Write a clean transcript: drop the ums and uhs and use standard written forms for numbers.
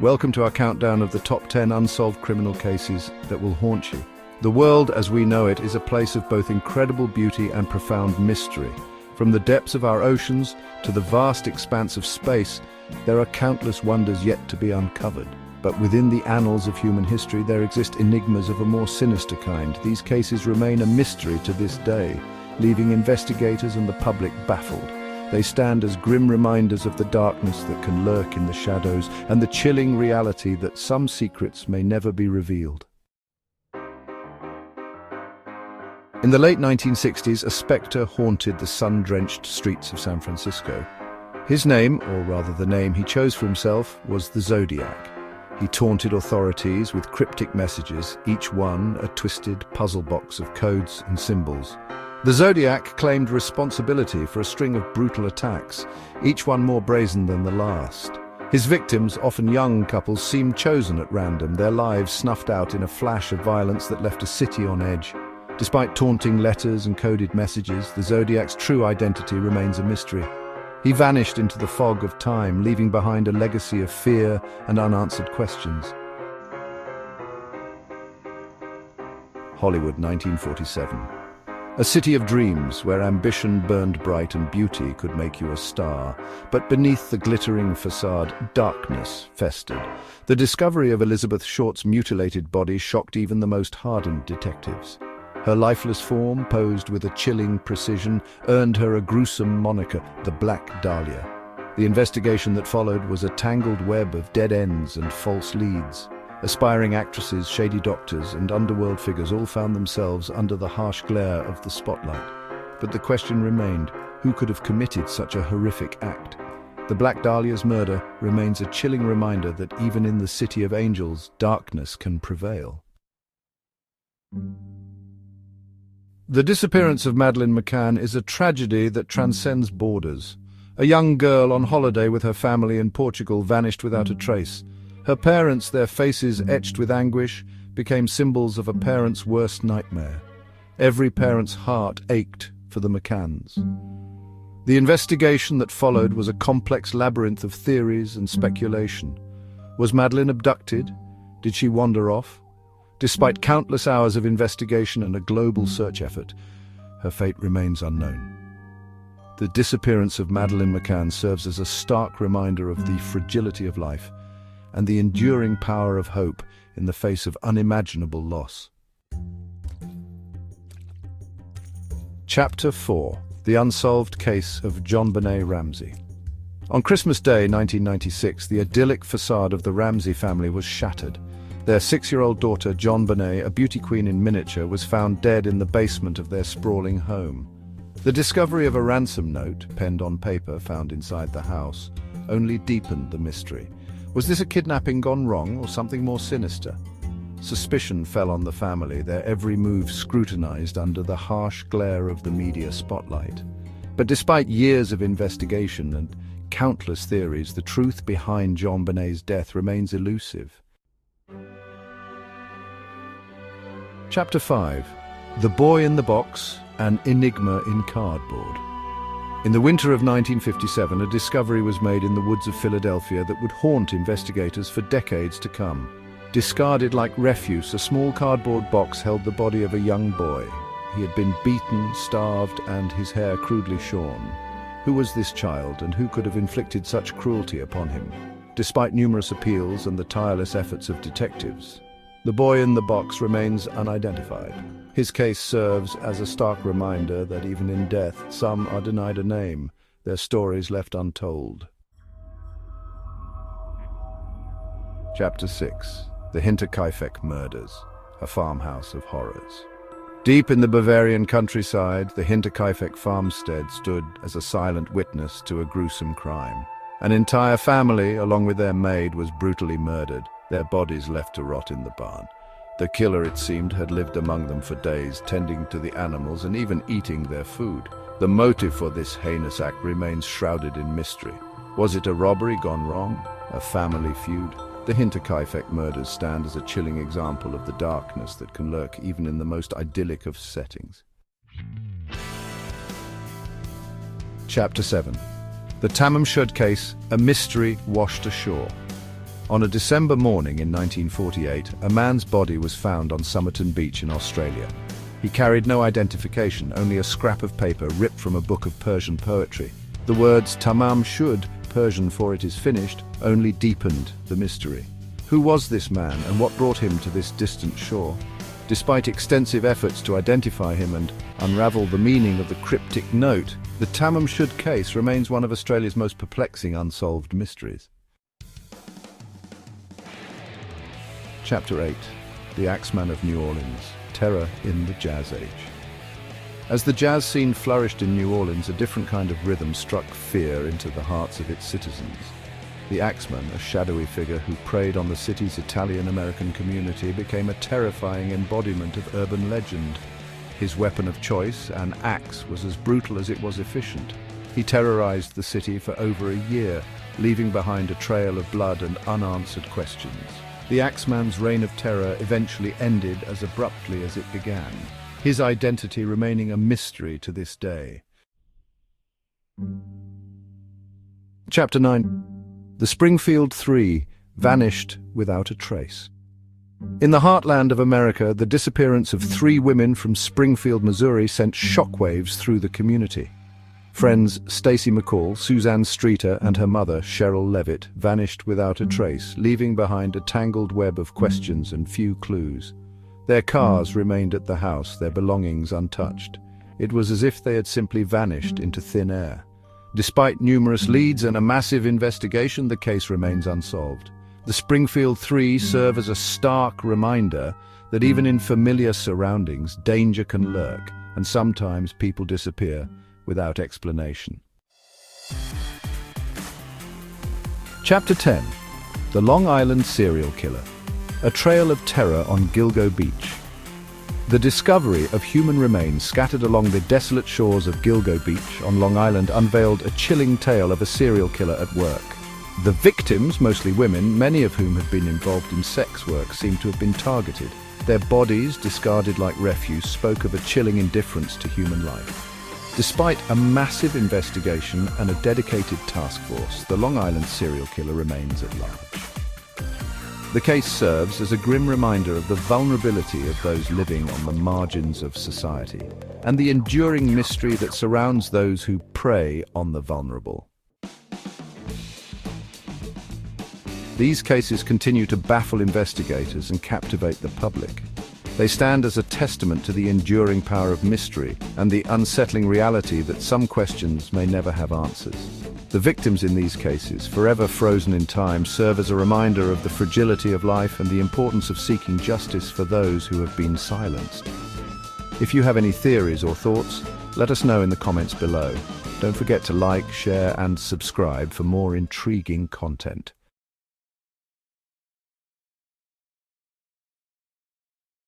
Welcome to our countdown of the top 10 unsolved criminal cases that will haunt you. The world as we know it is a place of both incredible beauty and profound mystery. From the depths of our oceans to the vast expanse of space, there are countless wonders yet to be uncovered. But within the annals of human history, there exist enigmas of a more sinister kind. These cases remain a mystery to this day, leaving investigators and the public baffled. They stand as grim reminders of the darkness that can lurk in the shadows and the chilling reality that some secrets may never be revealed. In the late 1960s, a spectre haunted the sun-drenched streets of San Francisco. His name, or rather the name he chose for himself, was the Zodiac. He taunted authorities with cryptic messages, each one a twisted puzzle box of codes and symbols. The Zodiac claimed responsibility for a string of brutal attacks, each one more brazen than the last. His victims, often young couples, seemed chosen at random, their lives snuffed out in a flash of violence that left a city on edge. Despite taunting letters and coded messages, the Zodiac's true identity remains a mystery. He vanished into the fog of time, leaving behind a legacy of fear and unanswered questions. Hollywood, 1947. A city of dreams where ambition burned bright and beauty could make you a star. But beneath the glittering facade, darkness festered. The discovery of Elizabeth Short's mutilated body shocked even the most hardened detectives. Her lifeless form, posed with a chilling precision, earned her a gruesome moniker, the Black Dahlia. The investigation that followed was a tangled web of dead ends and false leads. Aspiring actresses, shady doctors, and underworld figures all found themselves under the harsh glare of the spotlight. But the question remained, who could have committed such a horrific act? The Black Dahlia's murder remains a chilling reminder that even in the City of Angels, darkness can prevail. The disappearance of Madeline McCann is a tragedy that transcends borders. A young girl on holiday with her family in Portugal vanished without a trace. Her parents, their faces etched with anguish, became symbols of a parent's worst nightmare. Every parent's heart ached for the McCanns. The investigation that followed was a complex labyrinth of theories and speculation. Was Madeline abducted? Did she wander off? Despite countless hours of investigation and a global search effort, her fate remains unknown. The disappearance of Madeline McCann serves as a stark reminder of the fragility of life and the enduring power of hope in the face of unimaginable loss. Chapter 4. The Unsolved Case of John Benet Ramsey. On Christmas Day 1996, the idyllic facade of the Ramsey family was shattered. Their 6-year-old daughter, John Benet, a beauty queen in miniature, was found dead in the basement of their sprawling home. The discovery of a ransom note, penned on paper, found inside the house, only deepened the mystery. Was this a kidnapping gone wrong, or something more sinister? Suspicion fell on the family, their every move scrutinized under the harsh glare of the media spotlight. But despite years of investigation and countless theories, the truth behind John Benet's death remains elusive. Chapter 5. The Boy in the Box, an Enigma in Cardboard. In the winter of 1957, a discovery was made in the woods of Philadelphia that would haunt investigators for decades to come. Discarded like refuse, a small cardboard box held the body of a young boy. He had been beaten, starved, and his hair crudely shorn. Who was this child, and who could have inflicted such cruelty upon him? Despite numerous appeals and the tireless efforts of detectives, the boy in the box remains unidentified. His case serves as a stark reminder that even in death, some are denied a name, their stories left untold. Chapter 6. The Hintk Murders, a farmhouse of horrors. Deep in the Bavarian countryside, the Hintk farmstead stood as a silent witness to a gruesome crime. An entire family, along with their maid, was brutally murdered, their bodies left to rot in the barn. The killer, it seemed, had lived among them for days, tending to the animals and even eating their food. The motive for this heinous act remains shrouded in mystery. Was it a robbery gone wrong? A family feud? The Hintk murders stand as a chilling example of the darkness that can lurk even in the most idyllic of settings. Chapter 7. The Tamm Case, a mystery washed ashore. On a December morning in 1948, a man's body was found on Somerton Beach in Australia. He carried no identification, only a scrap of paper ripped from a book of Persian poetry. The words "Tamam shud," Persian for "it is finished," only deepened the mystery. Who was this man and what brought him to this distant shore? Despite extensive efforts to identify him and unravel the meaning of the cryptic note, the Tamm case remains one of Australia's most perplexing unsolved mysteries. Chapter 8. The Axeman of New Orleans. Terror in the Jazz Age. As the jazz scene flourished in New Orleans, a different kind of rhythm struck fear into the hearts of its citizens. The Axeman, a shadowy figure who preyed on the city's Italian-American community, became a terrifying embodiment of urban legend. His weapon of choice, an axe, was as brutal as it was efficient. He terrorized the city for over a year, leaving behind a trail of blood and unanswered questions. The Axeman's reign of terror eventually ended as abruptly as it began, his identity remaining a mystery to this day. Chapter 9. The Springfield Three vanished without a trace. In the heartland of America, the disappearance of 3 women from Springfield, Missouri sent shockwaves through the community. Friends Stacy McCall, Suzanne Streeter, and her mother, Cheryl Levitt, vanished without a trace, leaving behind a tangled web of questions and few clues. Their cars remained at the house, their belongings untouched. It was as if they had simply vanished into thin air. Despite numerous leads and a massive investigation, the case remains unsolved. The Springfield Three serve as a stark reminder that even in familiar surroundings, danger can lurk, and sometimes people disappear without explanation. Chapter 10. The Long Island Serial Killer. A trail of terror on Gilgo Beach. The discovery of human remains scattered along the desolate shores of Gilgo Beach on Long Island unveiled a chilling tale of a serial killer at work. The victims, mostly women, many of whom had been involved in sex work, seemed to have been targeted. Their bodies, discarded like refuse, spoke of a chilling indifference to human life. Despite a massive investigation and a dedicated task force, the Long Island serial killer remains at large. The case serves as a grim reminder of the vulnerability of those living on the margins of society and the enduring mystery that surrounds those who prey on the vulnerable. These cases continue to baffle investigators and captivate the public. They stand as a testament to the enduring power of mystery and the unsettling reality that some questions may never have answers. The victims in these cases, forever frozen in time, serve as a reminder of the fragility of life and the importance of seeking justice for those who have been silenced. If you have any theories or thoughts, let us know in the comments below. Don't forget to like, share, and subscribe for more intriguing content.